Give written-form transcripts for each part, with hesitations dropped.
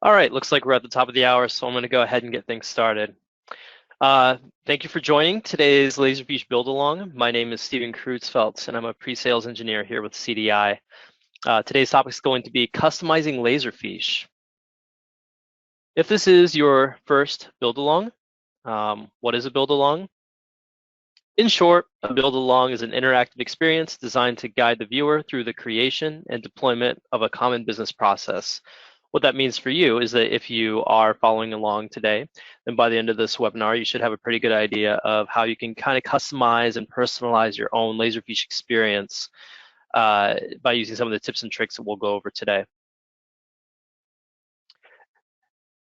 All right, looks like we're at the top of the hour, so I'm going to go ahead and get things started. Thank you for joining today's Laserfiche Build Along. My name is Steven Kreutzfeldt, and I'm a pre-sales engineer here with CDI. Today's topic is going to be customizing Laserfiche. If this is your first build along, what is a build along? In short, a build along is an interactive experience designed to guide the viewer through the creation and deployment of a common business process. What that means for you is that if you are following along today, then by the end of this webinar, you should have a pretty good idea of how you can kind of customize and personalize your own Laserfiche experience by using some of the tips and tricks that we'll go over today.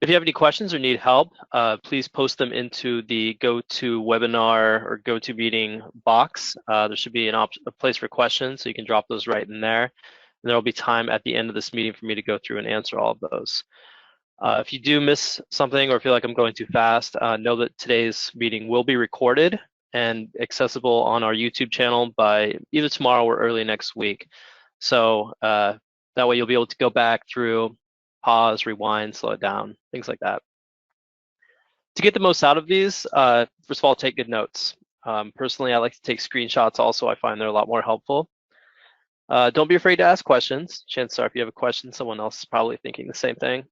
If you have any questions or need help, please post them into the GoToWebinar or GoToMeeting box. There should be a place for questions, so you can drop those right in there. And there will be time at the end of this meeting for me to go through and answer all of those. If you do miss something or feel like I'm going too fast, know that today's meeting will be recorded and accessible on our YouTube channel by either tomorrow or early next week. So that way you'll be able to go back through, pause, rewind, slow it down, things like that. To get the most out of these, first of all, take good notes. Personally, I like to take screenshots also. I find they're a lot more helpful. Don't be afraid to ask questions. Chances are if you have a question, someone else is probably thinking the same thing.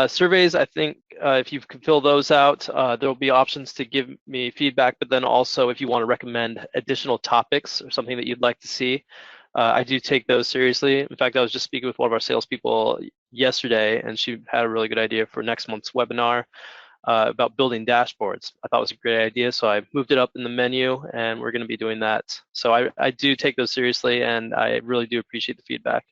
Surveys, I think if you can fill those out, there will be options to give me feedback, but then also if you want to recommend additional topics or something that you'd like to see, I do take those seriously. In fact, I was just speaking with one of our salespeople yesterday, and she had a really good idea for next month's webinar about building dashboards. I thought it was a great idea, so I moved it up in the menu, and we're going to be doing that. So I do take those seriously, and I really do appreciate the feedback.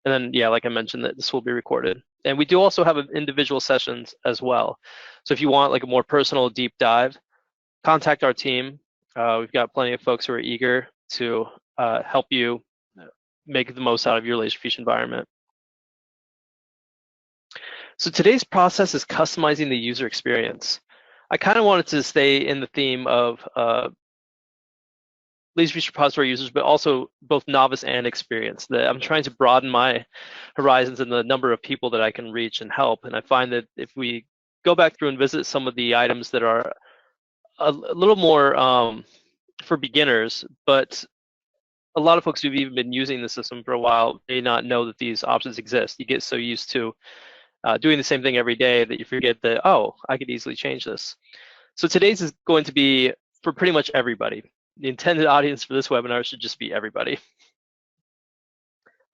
And then, yeah, like I mentioned, that this will be recorded. And we do also have individual sessions as well. So if you want like a more personal deep dive, contact our team. We've got plenty of folks who are eager to help you make the most out of your Laserfiche environment. So today's process is customizing the user experience. I kind of wanted to stay in the theme of Laserfiche repository users, but also both novice and experienced. I'm trying to broaden my horizons and the number of people that I can reach and help. And I find that if we go back through and visit some of the items that are a little more for beginners, but a lot of folks who've even been using the system for a while may not know that these options exist. You get so used to doing the same thing every day that you forget that, oh, I could easily change this. So today's is going to be for pretty much everybody. The intended audience for this webinar should just be everybody.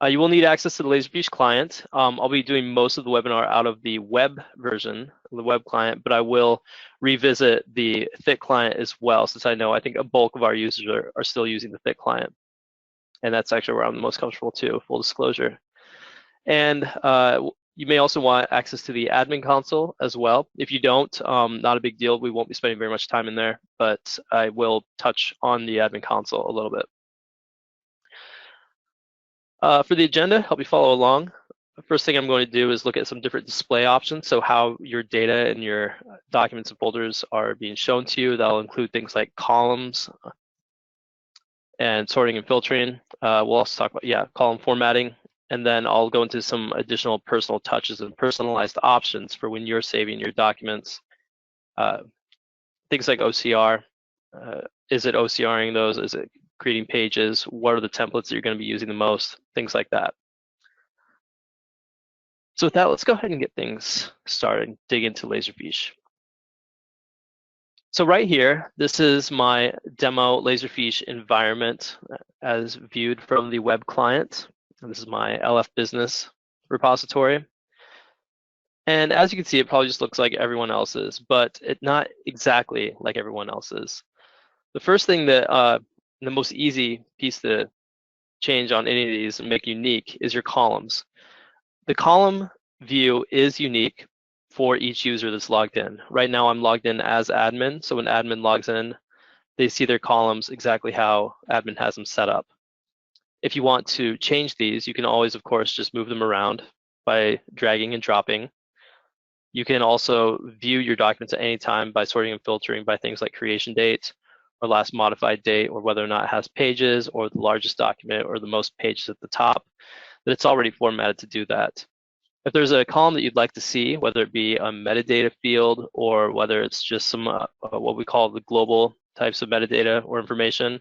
You will need access to the Laserfiche client. I'll be doing most of the webinar out of the web version, the web client, but I will revisit the thick client as well, since I think a bulk of our users are still using the thick client. And that's actually where I'm the most comfortable too, full disclosure. And you may also want access to the admin console as well. If you don't, not a big deal. We won't be spending very much time in there, but I will touch on the admin console a little bit. For the agenda, help you follow along. The first thing I'm going to do is look at some different display options. So how your data and your documents and folders are being shown to you. That'll include things like columns and sorting and filtering. We'll also talk about, column formatting. And then I'll go into some additional personal touches and personalized options for when you're saving your documents. Things like OCR. Is it OCRing those? Is it creating pages? What are the templates that you're going to be using the most? Things like that. So with that, let's go ahead and get things started, dig into Laserfiche. So right here, this is my demo Laserfiche environment as viewed from the web client. And this is my LF business repository. And as you can see, it probably just looks like everyone else's, but it's not exactly like everyone else's. The first thing that, the most easy piece to change on any of these and make unique is your columns. The column view is unique for each user that's logged in. Right now I'm logged in as admin, so when admin logs in, they see their columns exactly how admin has them set up. If you want to change these, you can always, of course, just move them around by dragging and dropping. You can also view your documents at any time by sorting and filtering by things like creation date or last modified date, or whether or not it has pages or the largest document or the most pages at the top, that it's already formatted to do that. If there's a column that you'd like to see, whether it be a metadata field or whether it's just some what we call the global types of metadata or information,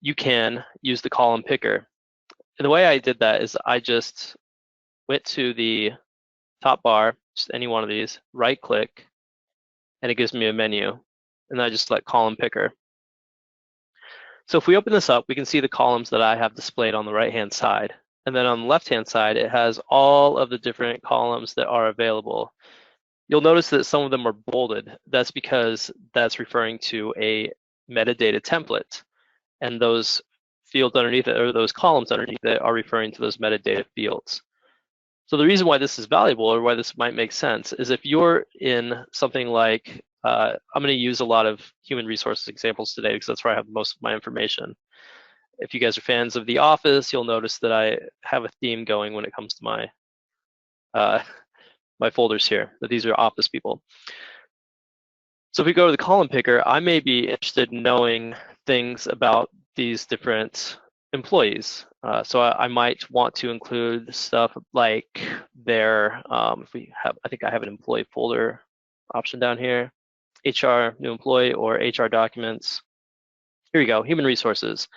you can use the column picker. And the way I did that is I just went to the top bar, just any one of these, right click, and it gives me a menu. And I just select column picker. So if we open this up, we can see the columns that I have displayed on the right-hand side. And then on the left-hand side, it has all of the different columns that are available. You'll notice that some of them are bolded. That's because that's referring to a metadata template. And those fields underneath it, or those columns underneath it, are referring to those metadata fields. So the reason why this is valuable, or why this might make sense, is if you're in something like, I'm going to use a lot of human resources examples today because that's where I have most of my information. If you guys are fans of The Office, you'll notice that I have a theme going when it comes to my my folders here, that these are office people. So if we go to the column picker, I may be interested in knowing things about these different employees. So I might want to include stuff like their, if we have, I think I have an employee folder option down here, HR new employee or HR documents. Here you go, human resources.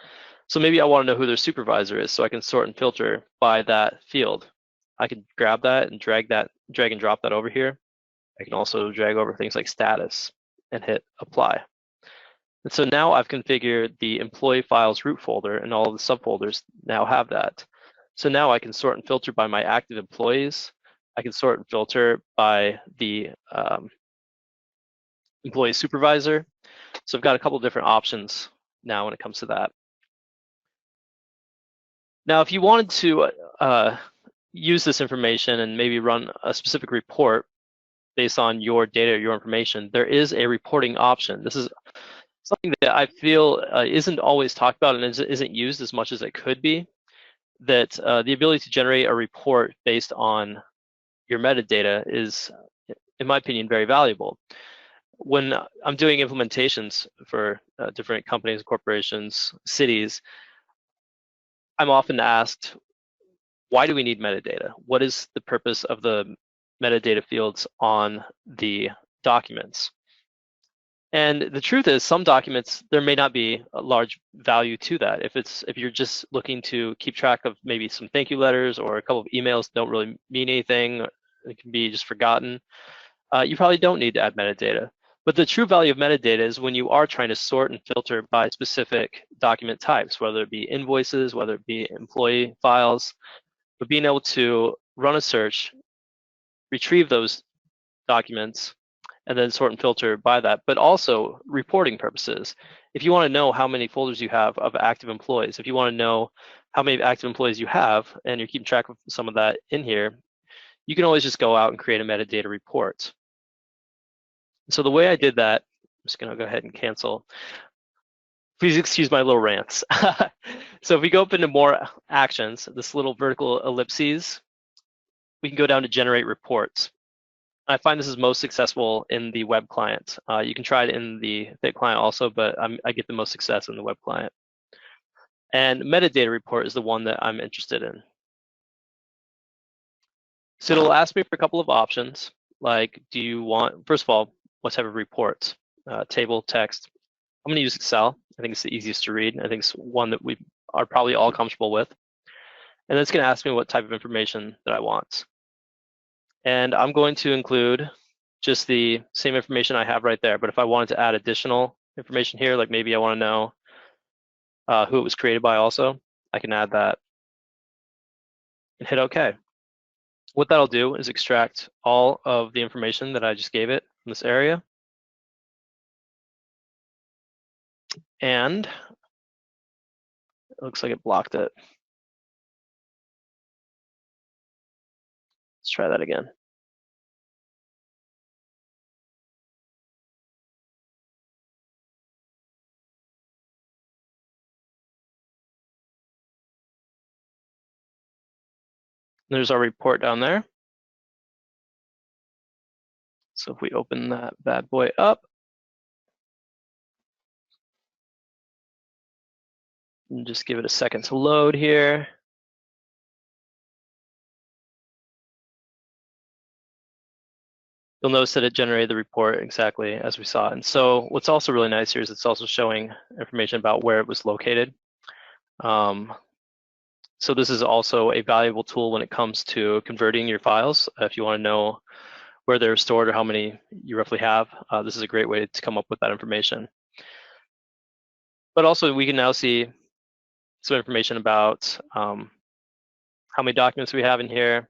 So maybe I want to know who their supervisor is, so I can sort and filter by that field. I can grab that and drag and drop that over here. I can also drag over things like status and hit apply. And so now I've configured the employee files root folder, and all of the subfolders now have that. So now I can sort and filter by my active employees. I can sort and filter by the employee supervisor. So I've got a couple different options now when it comes to that. Now, if you wanted to use this information and maybe run a specific report based on your data or your information, there is a reporting option. This is something that I feel isn't always talked about and isn't used as much as it could be, that the ability to generate a report based on your metadata is, in my opinion, very valuable. When I'm doing implementations for different companies, corporations, cities, I'm often asked, why do we need metadata? What is the purpose of the metadata fields on the documents? And the truth is, some documents, there may not be a large value to that. If you're just looking to keep track of maybe some thank you letters or a couple of emails that don't really mean anything, it can be just forgotten, you probably don't need to add metadata. But the true value of metadata is when you are trying to sort and filter by specific document types, whether it be invoices, whether it be employee files, but being able to run a search, retrieve those documents, and then sort and filter by that, but also reporting purposes. If you want to know how many folders you have of active employees, if you want to know how many active employees you have, and you're keeping track of some of that in here, you can always just go out and create a metadata report. So the way I did that, I'm just going to go ahead and cancel. Please excuse my little rants. So if we go up into more actions, this little vertical ellipses, we can go down to generate reports. I find this is most successful in the web client. You can try it in the Fit client also, but I get the most success in the web client. And metadata report is the one that I'm interested in. So it'll ask me for a couple of options, like, do you want, first of all, what type of reports? Table, text. I'm going to use Excel. I think it's the easiest to read. I think it's one that we are probably all comfortable with. And then it's going to ask me what type of information that I want. And I'm going to include just the same information I have right there. But if I wanted to add additional information here, like maybe I want to know who it was created by also, I can add that and hit OK. What that'll do is extract all of the information that I just gave it from this area. And it looks like it blocked it. Let's try that again. There's our report down there. So if we open that bad boy up, and just give it a second to load here. you'll notice that it generated the report exactly as we saw. And so what's also really nice here is it's also showing information about where it was located. So this is also a valuable tool when it comes to converting your files. If you want to know where they're stored or how many you roughly have, this is a great way to come up with that information. But also we can now see some information about how many documents we have in here,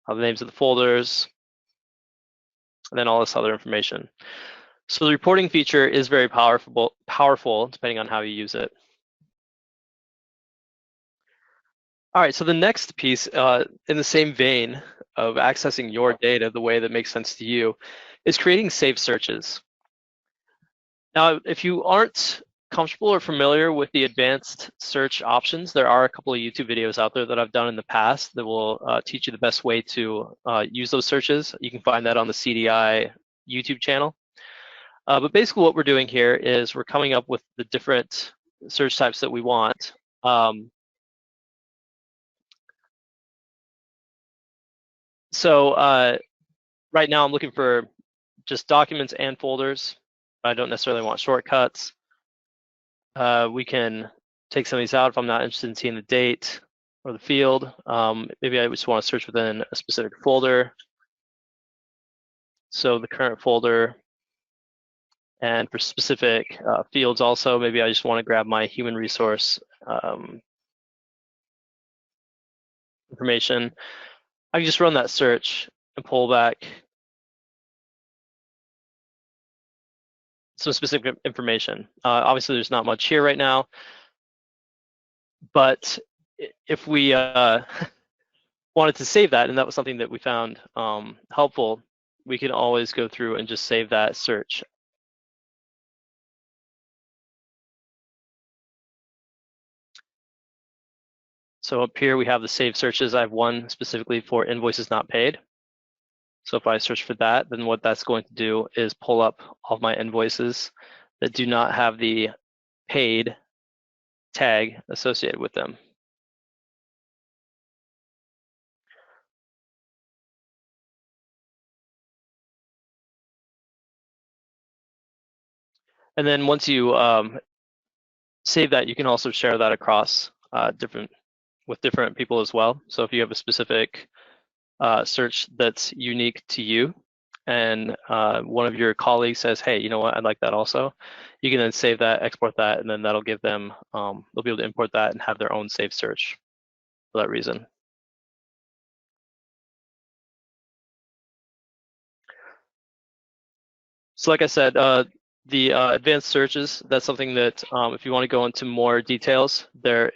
the names of the folders, and then all this other information. So the reporting feature is very powerful depending on how you use it. All right, so the next piece, in the same vein of accessing your data the way that makes sense to you, is creating saved searches. Now, if you aren't comfortable or familiar with the advanced search options, there are a couple of YouTube videos out there that I've done in the past that will teach you the best way to use those searches. You can find that on the CDI YouTube channel. But basically what we're doing here is we're coming up with the different search types that we want. So right now I'm looking for just documents and folders. I don't necessarily want shortcuts. We can take some of these out if I'm not interested in seeing the date or the field. Maybe I just want to search within a specific folder. So the current folder, and for specific fields also, maybe I just want to grab my human resource information. I can just run that search and pull back some specific information. Obviously, there's not much here right now, but if we wanted to save that, and that was something that we found helpful, we can always go through and just save that search. So up here we have the saved searches. I have one specifically for invoices not paid. So if I search for that, then what that's going to do is pull up all of my invoices that do not have the paid tag associated with them. And then once you save that, you can also share that across with different people as well. So if you have a specific search that's unique to you, and one of your colleagues says, hey, you know what, I'd like that also, you can then save that, export that, and then that'll give them, they'll be able to import that and have their own saved search for that reason. So like I said, the advanced searches, that's something that if you want to go into more details, there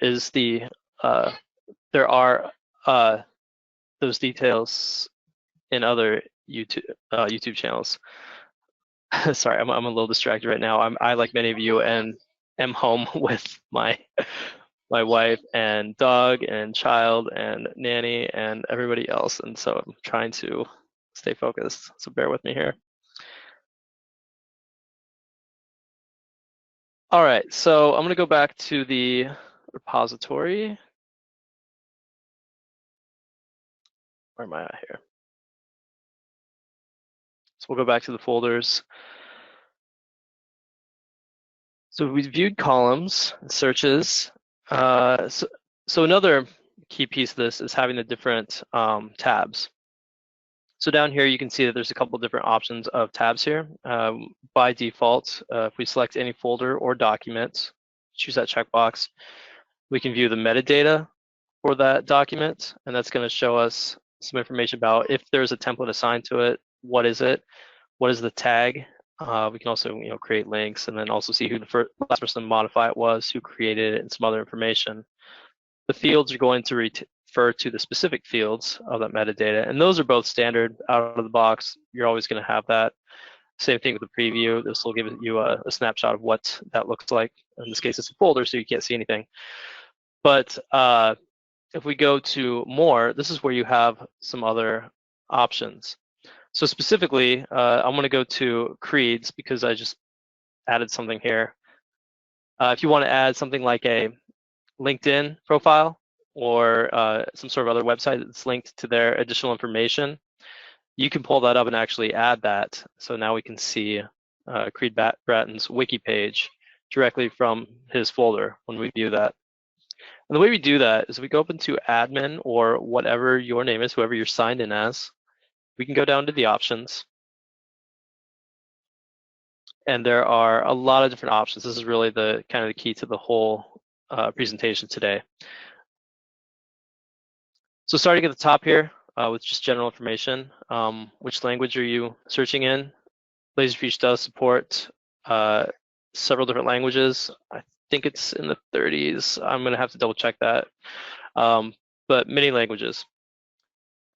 are those details in other YouTube channels. Sorry, I'm a little distracted right now. I, like many of you, and am home with my wife and dog and child and nanny and everybody else, and so I'm trying to stay focused. So bear with me here. All right, so I'm gonna go back to the repository. Where am I at here? So we'll go back to the folders. So we viewed columns, searches. So another key piece of this is having the different tabs. So down here, you can see that there's a couple of different options of tabs here. By default, if we select any folder or document, choose that checkbox, we can view the metadata for that document, and that's going to show us some information about if there's a template assigned to it, what is it, what is the tag. We can also create links, and then also see who the last person to modify it was, who created it, and some other information. The fields are going to refer to the specific fields of that metadata, and those are both standard out of the box. You're always going to have that. Same thing with the preview. This will give you a snapshot of what that looks like. In this case, it's a folder, so you can't see anything. But if we go to more, this is where you have some other options. So specifically, I'm going to go to creeds because I just added something here. If you want to add something like a LinkedIn profile or some sort of other website that's linked to their additional information, you can pull that up and actually add that. So now we can see Creed Bratton's wiki page directly from his folder when we view that. And the way we do that is we go up into admin or whatever your name is, whoever you're signed in as. We can go down to the options. And there are a lot of different options. This is really the kind of the key to the whole presentation today. So starting at the top here with just general information, which language are you searching in? Laserfiche does support several different languages. I think it's in the 30s. I'm gonna have to double check that. But many languages.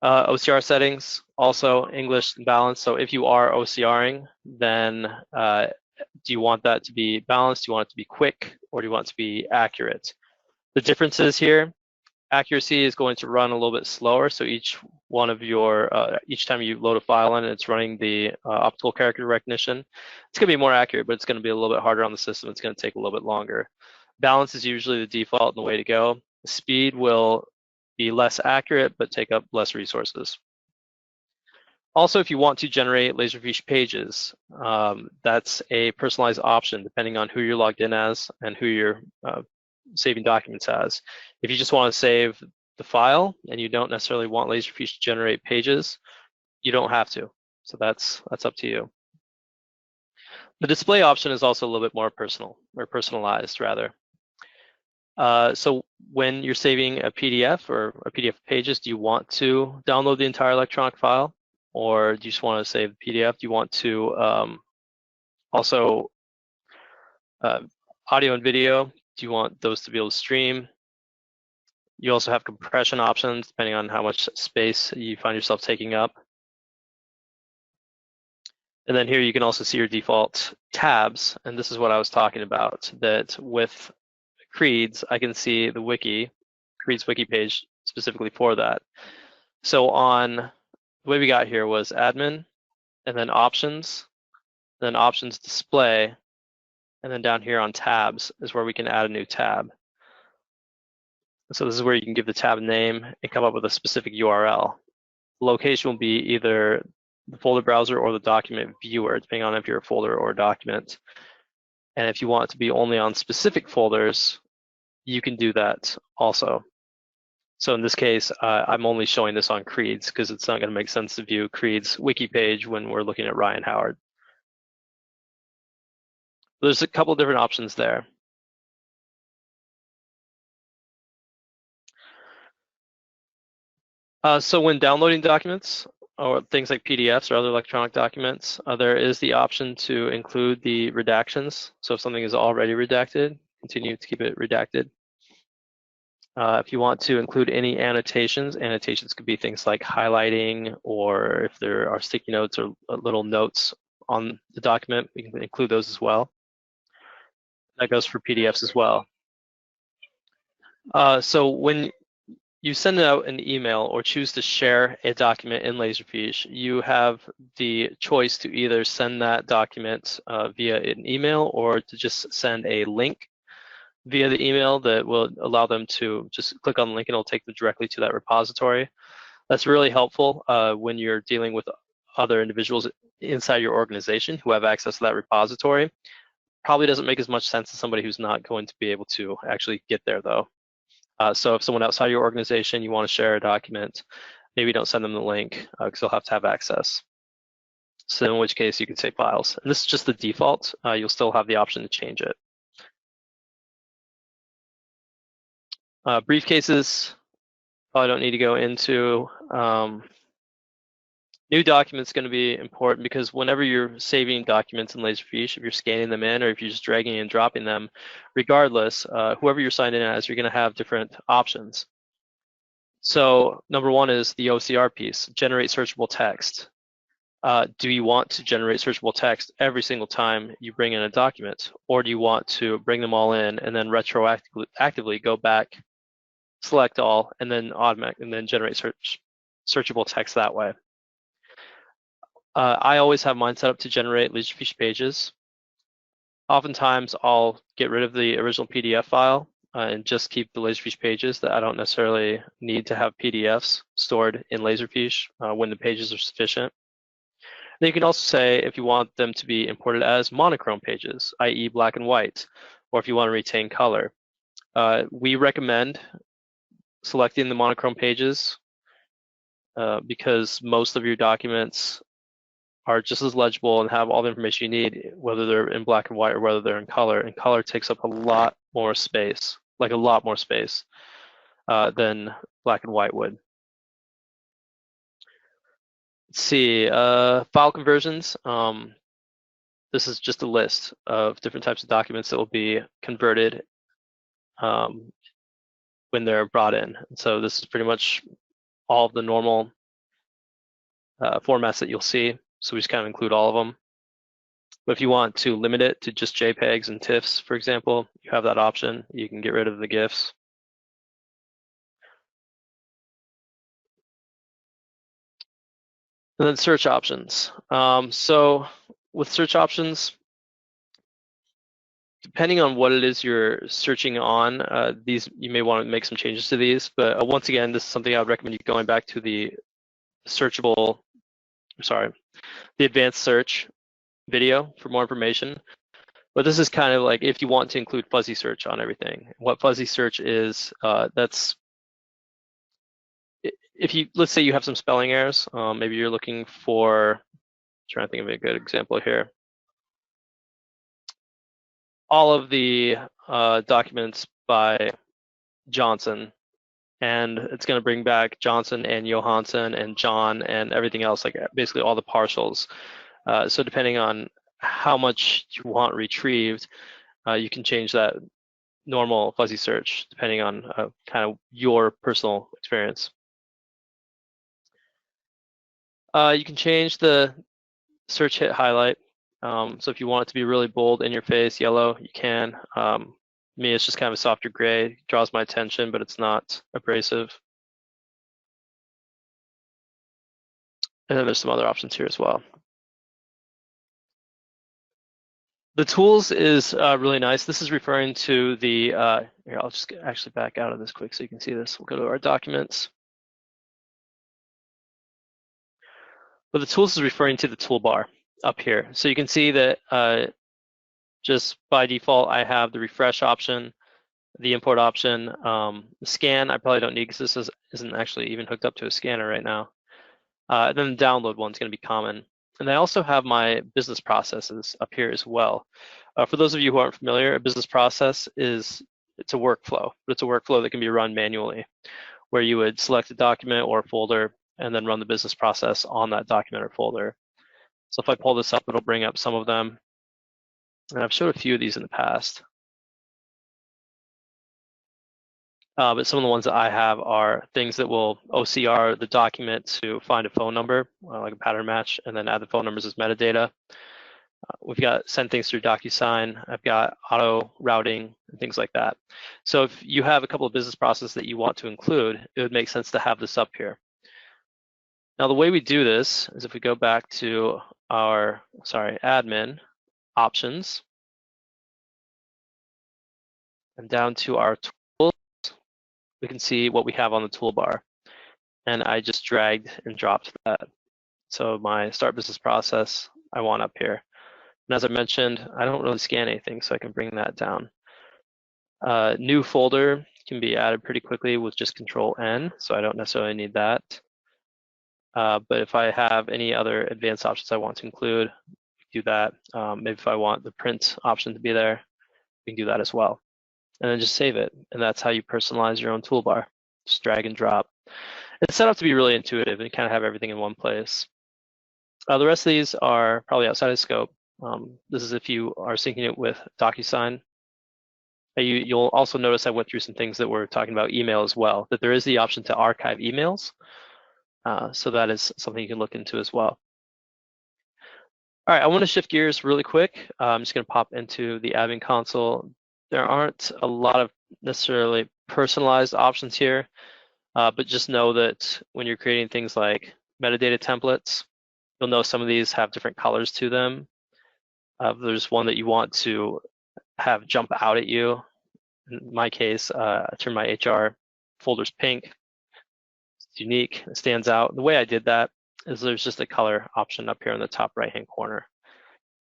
OCR settings, also English and balanced. So if you are OCRing, then do you want that to be balanced? Do you want it to be quick, or do you want it to be accurate? The differences here, accuracy is going to run a little bit slower. So each one of your, each time you load a file in, it's running the optical character recognition. It's gonna be more accurate, but it's gonna be a little bit harder on the system. It's gonna take a little bit longer. Balance is usually the default and the way to go. Speed will be less accurate, but take up less resources. Also, if you want to generate Laserfiche pages, that's a personalized option depending on who you're logged in as and who you're saving documents as. If you just want to save the file and you don't necessarily want Laserfiche to generate pages, you don't have to. So that's up to you. The display option is also a little bit more personal, or personalized rather. So when you're saving a PDF or a PDF pages, do you want to download the entire electronic file, or do you just want to save the PDF? Do you want to also audio and video? Do you want those to be able to stream? You also have compression options depending on how much space you find yourself taking up. And then here you can also see your default tabs, and this is what I was talking about, that with Creeds, I can see the wiki, Creeds wiki page specifically for that. So on, the way we got here was admin, and then options display, and then down here on tabs is where we can add a new tab. So this is where you can give the tab name and come up with a specific URL. The location will be either the folder browser or the document viewer, depending on if you're a folder or a document. And if you want it to be only on specific folders, you can do that also. So in this case, I'm only showing this on Creeds because it's not going to make sense to view Creeds wiki page when we're looking at Ryan Howard. There's a couple of different options there. So when downloading documents or things like PDFs or other electronic documents, there is the option to include the redactions. So if something is already redacted, continue to keep it redacted. If you want to include any annotations could be things like highlighting, or if there are sticky notes or little notes on the document, we can include those as well. That goes for PDFs as well. So when you send out an email or choose to share a document in Laserfiche, you have the choice to either send that document via an email or to just send a link via the email that will allow them to just click on the link and it'll take them directly to that repository. That's really helpful when you're dealing with other individuals inside your organization who have access to that repository. Probably doesn't make as much sense to somebody who's not going to be able to actually get there though. So if someone outside your organization, you want to share a document, maybe don't send them the link because they'll have to have access. So in which case you can save files. And this is just the default. You'll still have the option to change it. Briefcases, probably don't need to go into. New documents going to be important because whenever you're saving documents in Laserfiche, if you're scanning them in or if you're just dragging and dropping them, regardless, whoever you're signed in as, you're going to have different options. So number one is the OCR piece, generate searchable text. Do you want to generate searchable text every single time you bring in a document, or do you want to bring them all in and then retroactively go back, select all, and then generate searchable text that way? I always have mine set up to generate Laserfiche pages. Oftentimes, I'll get rid of the original PDF file and just keep the Laserfiche pages that I don't necessarily need to have PDFs stored in Laserfiche when the pages are sufficient. Then you can also say if you want them to be imported as monochrome pages, i.e. black and white, or if you want to retain color. We recommend selecting the monochrome pages because most of your documents are just as legible and have all the information you need, whether they're in black and white or whether they're in color. And color takes up a lot more space, like a lot more space than black and white would. Let's see, file conversions. This is just a list of different types of documents that will be converted when they're brought in. And so this is pretty much all of the normal formats that you'll see. So we just kind of include all of them. But if you want to limit it to just JPEGs and TIFFs, for example, you have that option. You can get rid of the GIFs. And then search options. So with search options, depending on what it is you're searching on, these you may want to make some changes to these. But once again, this is something I would recommend you going back to the advanced search video for more information. But this is kind of like if you want to include fuzzy search on everything. What fuzzy search is, that's if you, let's say you have some spelling errors, maybe you're looking for, I'm trying to think of a good example here. All of the documents by Johnson, and it's going to bring back Johnson and Johansson and John and everything else, like basically all the partials. So depending on how much you want retrieved, you can change that normal fuzzy search depending on kind of your personal experience. You can change the search hit highlight. So if you want it to be really bold, in your face, yellow, you can. Me, it's just kind of a softer gray. It draws my attention, but it's not abrasive. And then there's some other options here as well. The tools is really nice. This is referring to the, here, I'll just actually back out of this quick so you can see this. We'll go to our documents. But the tools is referring to the toolbar up here. So you can see that just by default, I have the refresh option, the import option, the scan, I probably don't need because this isn't actually even hooked up to a scanner right now. And then the download one's going to be common. And I also have my business processes up here as well. For those of you who aren't familiar, a business process it's a workflow, but it's a workflow that can be run manually, where you would select a document or a folder and then run the business process on that document or folder. So if I pull this up, it'll bring up some of them. And I've showed a few of these in the past. But some of the ones that I have are things that will OCR the document to find a phone number, like a pattern match, and then add the phone numbers as metadata. We've got send things through DocuSign. I've got auto routing and things like that. So if you have a couple of business processes that you want to include, it would make sense to have this up here. Now the way we do this is if we go back to our, admin options and down to our tools, we can see what we have on the toolbar. And I just dragged and dropped that. So my start business process, I want up here. And as I mentioned, I don't really scan anything, so I can bring that down. New folder can be added pretty quickly with just Control-N, so I don't necessarily need that. But if I have any other advanced options I want to include, do that. Maybe if I want the print option to be there, we can do that as well. And then just save it. And that's how you personalize your own toolbar. Just drag and drop. It's set up to be really intuitive and kind of have everything in one place. The rest of these are probably outside of scope. This is if you are syncing it with DocuSign. You'll also notice I went through some things that we're talking about email as well, that there is the option to archive emails. So that is something you can look into as well. All right, I want to shift gears really quick. I'm just going to pop into the admin console. There aren't a lot of necessarily personalized options here, but just know that when you're creating things like metadata templates, you'll know some of these have different colors to them. There's one that you want to have jump out at you. In my case, I turned my HR folders pink. It's unique, it stands out. The way I did that is there's just a color option up here in the top right-hand corner.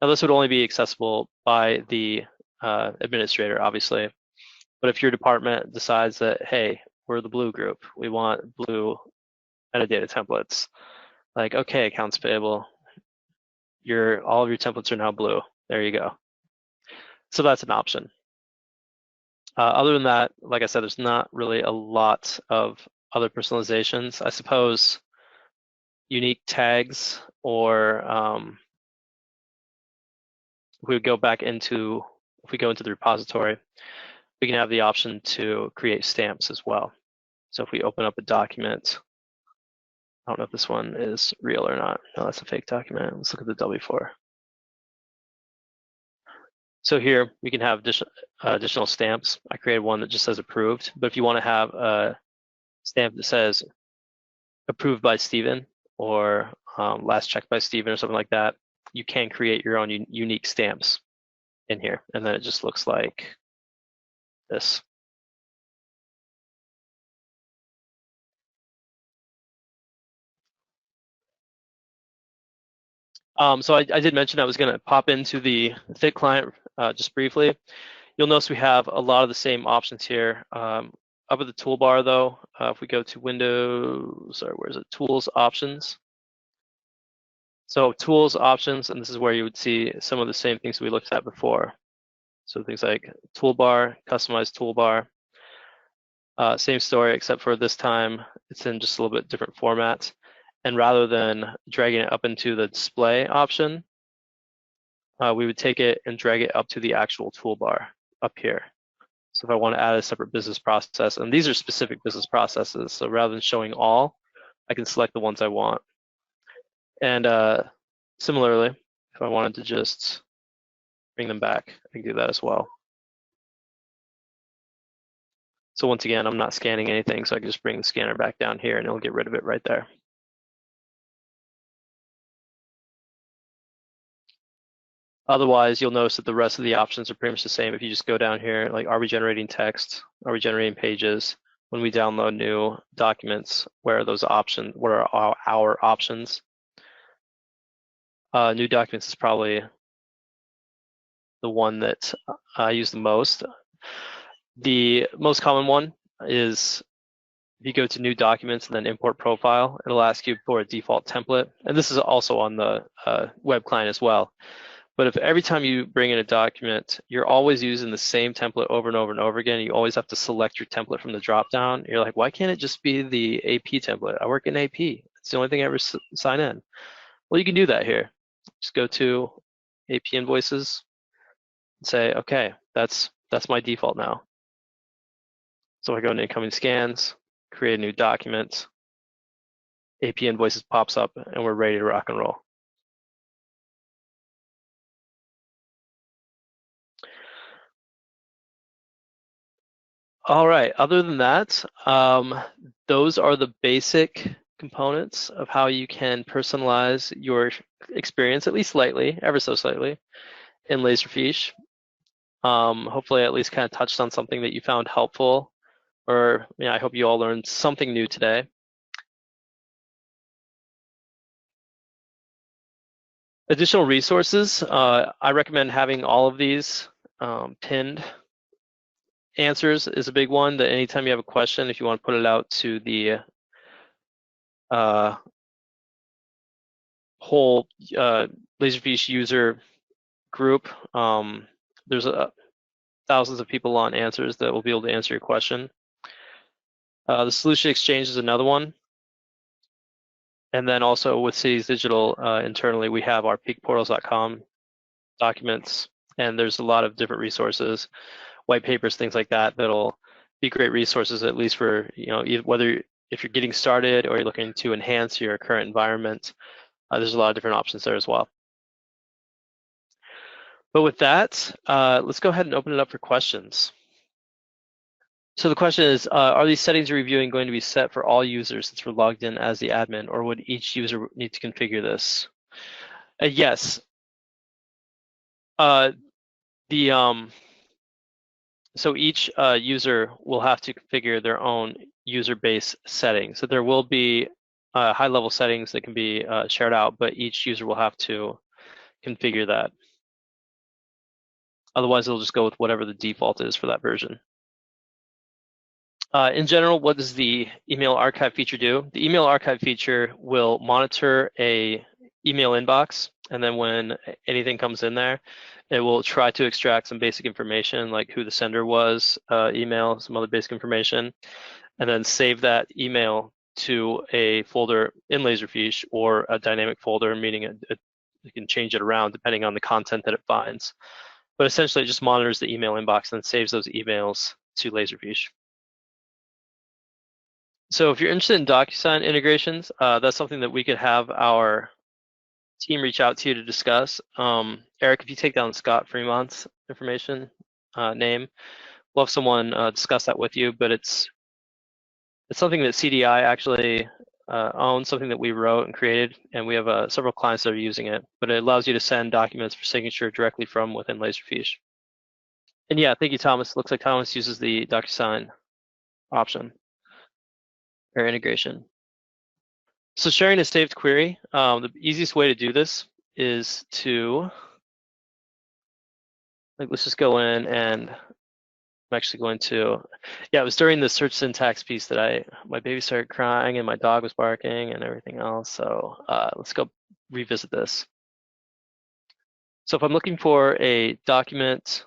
Now this would only be accessible by the administrator, obviously. But if your department decides that, hey, we're the blue group, we want blue metadata templates, like, okay, accounts payable, all of your templates are now blue. There you go. So that's an option. Other than that, like I said, there's not really a lot of other personalizations. I suppose unique tags, or if we go into the repository, we can have the option to create stamps as well. So if we open up a document, I don't know if this one is real or not. No, that's a fake document. Let's look at the W4. So here we can have additional stamps. I created one that just says approved, but if you want to have a stamp that says approved by Steven, or last checked by Steven, or something like that, you can create your own unique stamps in here, and then it just looks like this. So I did mention I was going to pop into the Fit client just briefly. You'll notice we have a lot of the same options here. Up at the toolbar, though, if we go to Windows, sorry, where is it? Tools, Options. So Tools, Options, and this is where you would see some of the same things we looked at before. So things like Toolbar, Customize Toolbar. Same story, except for this time it's in just a little bit different format. And rather than dragging it up into the display option, we would take it and drag it up to the actual toolbar up here. So if I want to add a separate business process, and these are specific business processes, so rather than showing all, I can select the ones I want. And similarly, if I wanted to just bring them back, I can do that as well. So once again, I'm not scanning anything, so I can just bring the scanner back down here and it'll get rid of it right there. Otherwise, you'll notice that the rest of the options are pretty much the same. If you just go down here, like, are we generating text? Are we generating pages? When we download new documents, where are those options? What are our options? New documents is probably the one that I use the most. The most common one is if you go to new documents and then import profile, it'll ask you for a default template. And this is also on the web client as well. But if every time you bring in a document, you're always using the same template over and over and over again, you always have to select your template from the dropdown. You're like, why can't it just be the AP template? I work in AP. It's the only thing I ever sign in. Well, you can do that here. Just go to AP invoices and say, okay, that's my default now. So I go into incoming scans, create a new document, AP invoices pops up, and we're ready to rock and roll. All right, other than that, those are the basic components of how you can personalize your experience, at least slightly, ever so slightly, in Laserfiche. Hopefully I at least kind of touched on something that you found helpful, or I hope you all learned something new today. Additional resources, I recommend having all of these pinned. Answers is a big one, that anytime you have a question, if you want to put it out to the whole Laserfiche user group, there's thousands of people on answers that will be able to answer your question. The solution exchange is another one. And then also with Cities Digital internally, we have our peakportals.com documents, and there's a lot of different resources, white papers, things like that, that'll be great resources, at least for, whether if you're getting started or you're looking to enhance your current environment. There's a lot of different options there as well. But with that, let's go ahead and open it up for questions. So the question is, are these settings you're reviewing going to be set for all users since we're logged in as the admin, or would each user need to configure this? Yes. So each user will have to configure their own user base settings. So there will be high-level settings that can be shared out, but each user will have to configure that. Otherwise, they'll just go with whatever the default is for that version. In general, what does the email archive feature do? The email archive feature will monitor a email inbox, and then when anything comes in there, it will try to extract some basic information like who the sender was, email, some other basic information, and then save that email to a folder in Laserfiche or a dynamic folder, meaning it can change it around depending on the content that it finds. But essentially, it just monitors the email inbox and then saves those emails to Laserfiche. So if you're interested in DocuSign integrations, that's something that we could have our team reach out to you to discuss. Eric, if you take down Scott Fremont's information, name, we'll have someone discuss that with you, but it's something that CDI actually owns, something that we wrote and created, and we have several clients that are using it, but it allows you to send documents for signature directly from within Laserfiche. And yeah, thank you, Thomas. Looks like Thomas uses the DocuSign option or integration. So sharing a saved query, the easiest way to do this is to, let's just go in and I'm actually going to, yeah, it was during the search syntax piece that my baby started crying and my dog was barking and everything else. So let's go revisit this. So if I'm looking for a document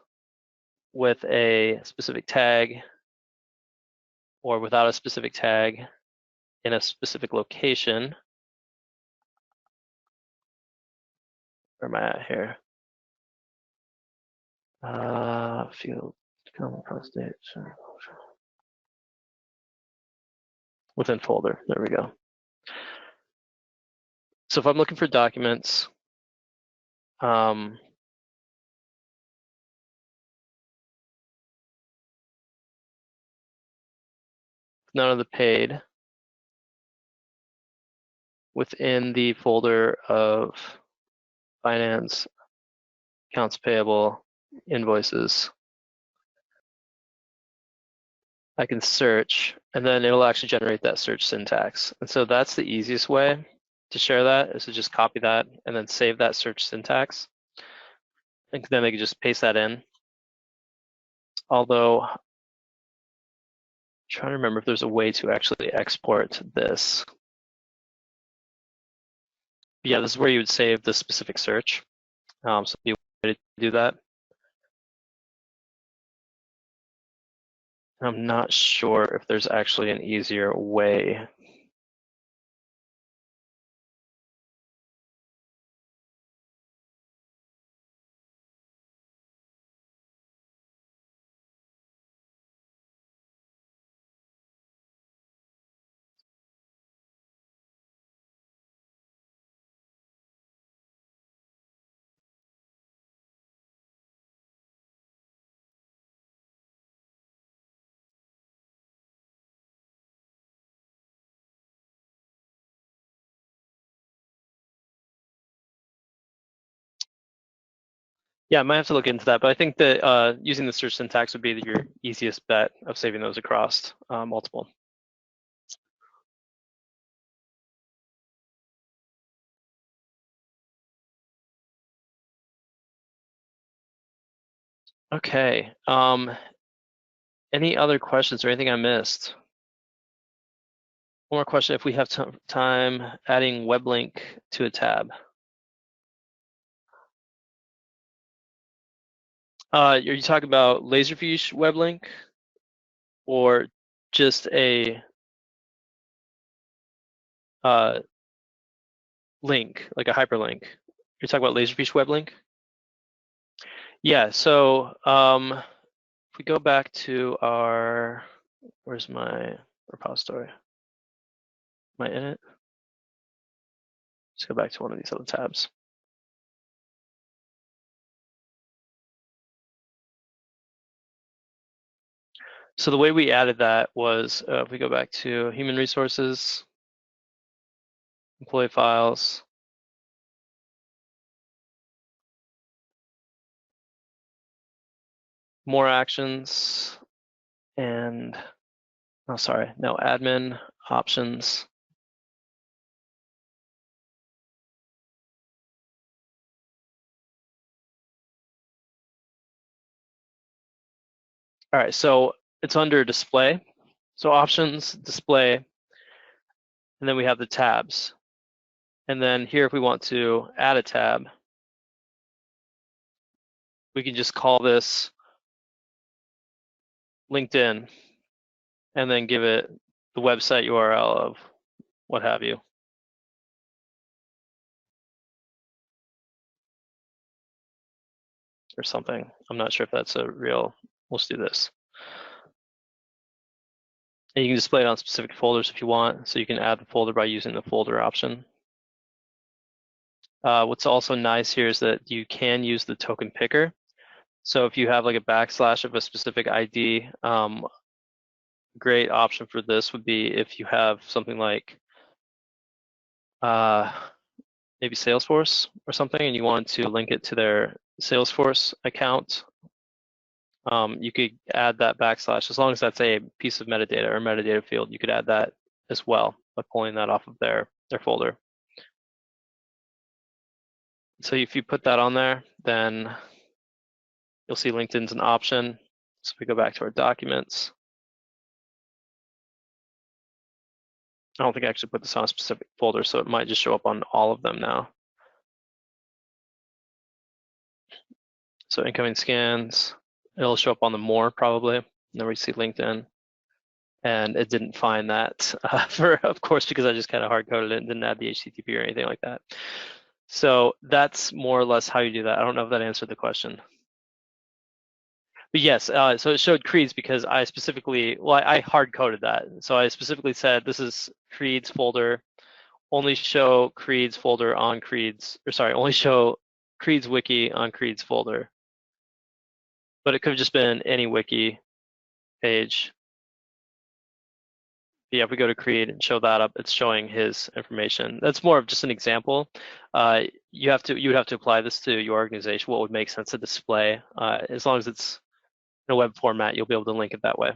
with a specific tag or without a specific tag in a specific location, where am I at here? Field, post date, within folder, there we go. So if I'm looking for documents, none of the paid within the folder of finance, accounts payable, invoices, I can search and then it'll actually generate that search syntax. And so that's the easiest way to share that, is to just copy that and then save that search syntax. And then they can just paste that in. Although, I'm trying to remember if there's a way to actually export this. Yeah, this is where you would save the specific search. So you way to do that. I'm not sure if there's actually an easier way. Yeah, I might have to look into that, but I think that using the search syntax would be your easiest bet of saving those across multiple. Okay. Any other questions or anything I missed? One more question, if we have time, adding web link to a tab. Are you talking about Laserfiche web link or just a link, like a hyperlink? You're talking about Laserfiche web link? Yeah, so if we go back to our, where's my repository? Am I in it? Let's go back to one of these other tabs. So the way we added that was, if we go back to human resources, employee files, more actions, and admin options. All right, so it's under display. So options, display, and then we have the tabs. And then here, if we want to add a tab, we can just call this LinkedIn and then give it the website URL of what have you. Or something. I'm not sure if that's a real, let's do this. And you can display it on specific folders if you want. So you can add the folder by using the folder option. What's also nice here is that you can use the token picker. So if you have like a backslash of a specific ID, great option for this would be if you have something like maybe Salesforce or something, and you want to link it to their Salesforce account. You could add that backslash, as long as that's a piece of metadata or metadata field, you could add that as well by pulling that off of their folder. So if you put that on there, then you'll see LinkedIn's an option. So we go back to our documents. I don't think I actually put this on a specific folder, so it might just show up on all of them now. So incoming scans, it'll show up on the more probably. And then we see LinkedIn. And it didn't find that of course, because I just kind of hard coded it and didn't add the HTTP or anything like that. So that's more or less how you do that. I don't know if that answered the question. But yes, so it showed creeds because I specifically, well, I hard coded that. So I specifically said, this is creeds folder, only show creeds folder on creeds, or sorry, only show creeds wiki on creeds folder. But it could have just been any wiki page. Yeah, if we go to creed and show that up, it's showing his information. That's more of just an example. You would have to apply this to your organization. What would make sense to display? As long as it's in a web format, you'll be able to link it that way.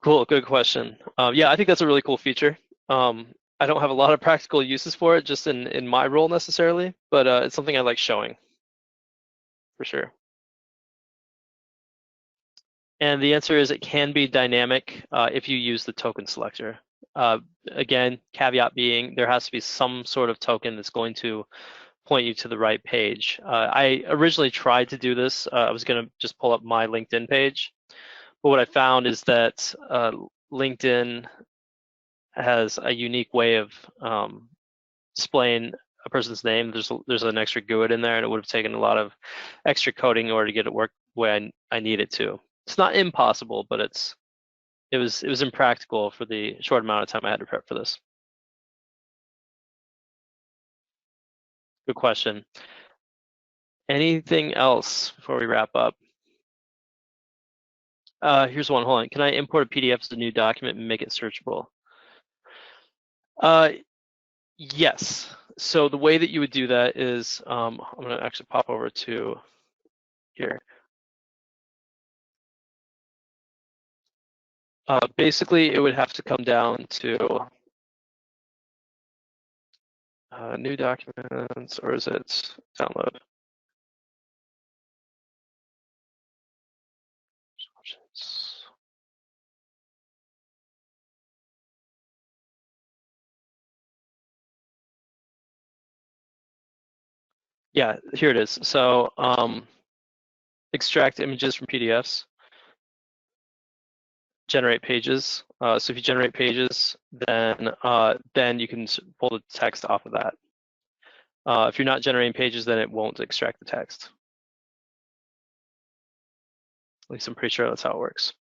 Cool, good question. Yeah, I think that's a really cool feature. I don't have a lot of practical uses for it, just in my role necessarily, but it's something I like showing, for sure. And the answer is it can be dynamic if you use the token selector. Again, caveat being there has to be some sort of token that's going to point you to the right page. I originally tried to do this. I was going to just pull up my LinkedIn page. But what I found is that LinkedIn has a unique way of displaying a person's name. There's an extra GUID in there, and it would have taken a lot of extra coding in order to get it work the way I need it to. It's not impossible, but it was impractical for the short amount of time I had to prep for this. Good question. Anything else before we wrap up? Here's one. Hold on. Can I import a PDF as a new document and make it searchable? Yes. So the way that you would do that is, I'm going to actually pop over to here. Basically, it would have to come down to new documents, or is it download? Options. Yeah, here it is. So extract images from PDFs, generate pages. So if you generate pages, then you can pull the text off of that. If you're not generating pages, then it won't extract the text. At least I'm pretty sure that's how it works.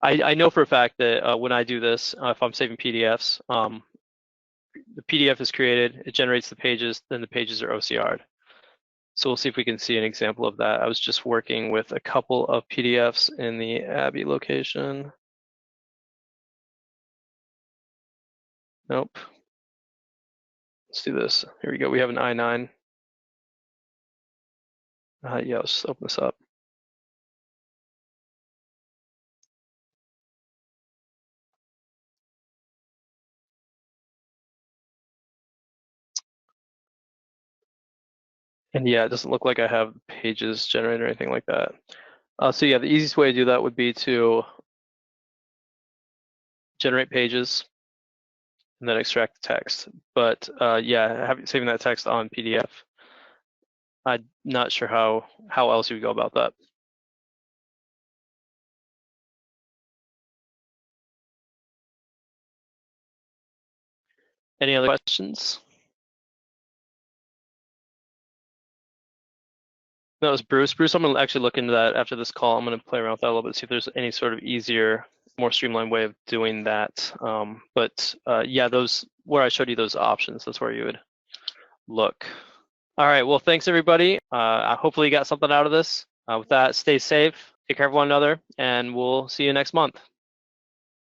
I know for a fact that when I do this, if I'm saving PDFs, the PDF is created, it generates the pages, then the pages are OCR'd. So we'll see if we can see an example of that. I was just working with a couple of PDFs in the Abbey location. Nope. Let's do this. Here we go. We have an I9. Yeah, let's open this up. And yeah, it doesn't look like I have pages generated or anything like that. So yeah, the easiest way to do that would be to generate pages and then extract the text. But yeah, saving that text on PDF. I'm not sure how else you would go about that. Any other questions? That was Bruce. Bruce, I'm gonna actually look into that after this call. I'm gonna play around with that a little bit, see if there's any sort of easier, more streamlined way of doing that. But yeah, those where I showed you those options, that's where you would look. All right, well, thanks everybody. Hopefully you got something out of this. With that, stay safe, take care of one another, and we'll see you next month.